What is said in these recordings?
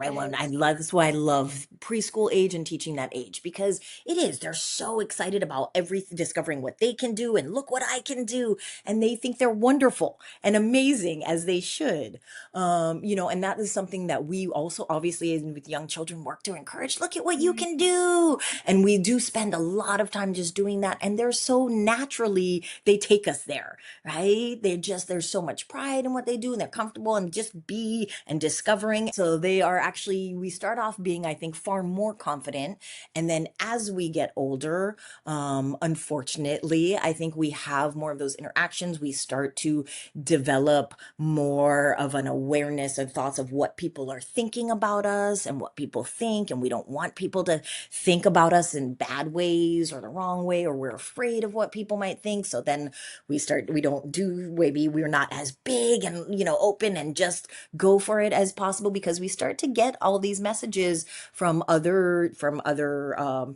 Right. Well, and I Yes. love that's why I love preschool age and teaching that age because it is. They're so excited about everything, discovering what they can do and look what I can do. And they think they're wonderful and amazing as they should. And that is something that we also obviously with young children work to encourage. Look at what you Mhm. can do. And we do spend a lot of time just doing that. And they're so naturally, they take us there, right? There's so much pride in what they do and they're comfortable and just be and discovering. So they are actually, we start off being, I think, far more confident. And then as we get older, unfortunately, I think we have more of those interactions. We start to develop more of an awareness and thoughts of what people are thinking about us and what people think. And we don't want people to think about us in bad ways or the wrong way, or we're afraid of what people might think. So then we don't do, maybe we're not as big and, open and just go for it as possible because we start to get all these messages from other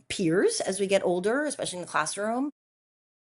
peers as we get older, especially in the classroom.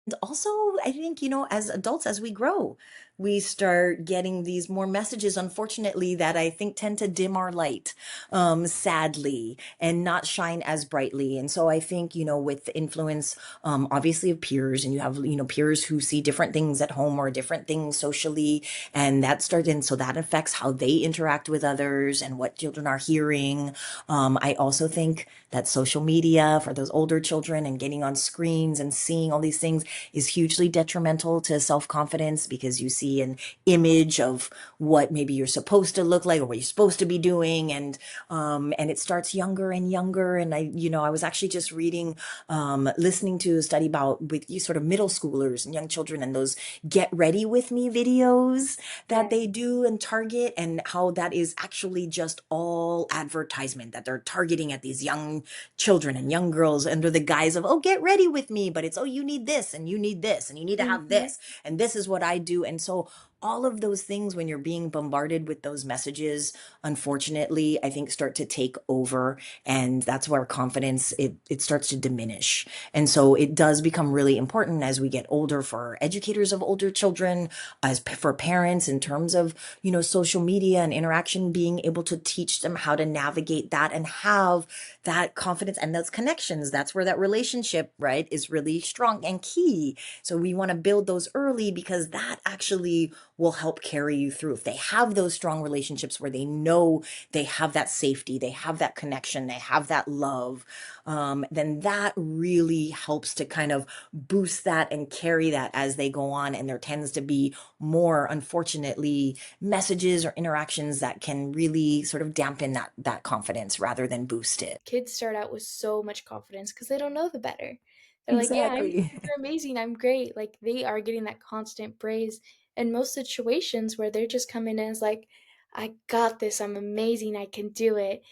And also, I think, as adults, as we grow, we start getting these more messages, unfortunately, that I think tend to dim our light, sadly, and not shine as brightly. And so I think, with the influence, obviously, of peers, and you have, peers who see different things at home or different things socially, and so that affects how they interact with others and what children are hearing. I also think that social media for those older children and getting on screens and seeing all these things is hugely detrimental to self-confidence because you see an image of what maybe you're supposed to look like or what you're supposed to be doing, and it starts younger and younger. And I was actually just reading, listening to a study about with you sort of middle schoolers and young children and those get ready with me videos that Yes. they do and target, and how that is actually just all advertisement that they're targeting at these young children and young girls under the guise of, oh, get ready with me, but it's, oh, you need this and you need this and you need to have Mhm. this and this is what I do. And so all of those things, when you're being bombarded with those messages, unfortunately, I think start to take over, and that's where confidence, it starts to diminish. And so it does become really important as we get older for educators of older children, for parents, in terms of, social media and interaction, being able to teach them how to navigate that and have that confidence and those connections. That's where that relationship, right, is really strong and key. So we want to build those early because that actually will help carry you through. If they have those strong relationships where they know they have that safety, they have that connection, they have that love, then that really helps to kind of boost that and carry that as they go on. And there tends to be more, unfortunately, messages or interactions that can really sort of dampen that confidence rather than boost it. Kids start out with so much confidence because they don't know the better. They're like, "Yeah, I'm Exactly. super amazing, I'm great." Like, they are getting that constant praise in most situations where they're just coming in as like, "I got this, I'm amazing, I can do it."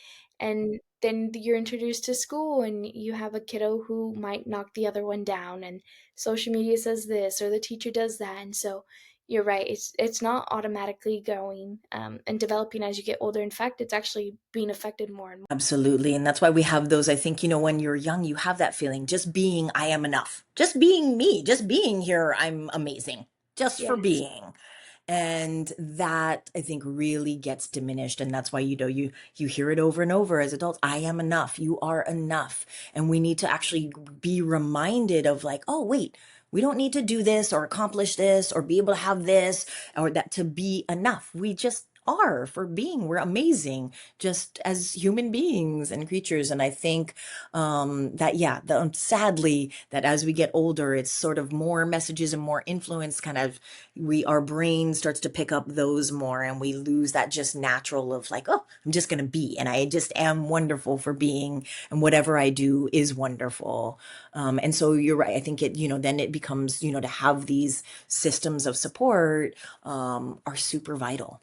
And then you're introduced to school and you have a kiddo who might knock the other one down, and social media says this or the teacher does that, and so you're right. It's not automatically going and developing as you get older. In fact, it's actually being affected more and more. Absolutely. And that's why we have those. I think, when you're young, you have that feeling just being, I am enough. Just being me, just being here, I'm amazing. Just for Yes. being. And that, I think, really gets diminished. And that's why, you hear it over and over as adults. I am enough. You are enough. And we need to actually be reminded of, like, oh, wait, we don't need to do this or accomplish this or be able to have this or that to be enough. We just are for being. We're amazing just as human beings and creatures. And I think, that, yeah, sadly, that as we get older, it's sort of more messages and more influence kind of, our brain starts to pick up those more, and we lose that just natural of, like, oh, I'm just going to be, and I just am wonderful for being, and whatever I do is wonderful. And so you're right. I think then it becomes, to have these systems of support, are super vital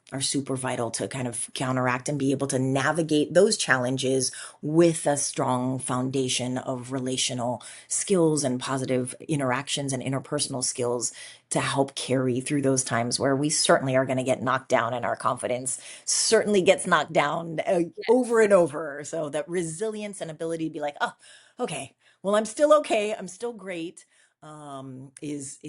to kind of counteract and be able to navigate those challenges with a strong foundation of relational skills and positive interactions and interpersonal skills to help carry through those times where we certainly are going to get knocked down and our confidence certainly gets knocked down, over Yes. and over. So that resilience and ability to be like, oh, okay, well, I'm still okay. I'm still great. Is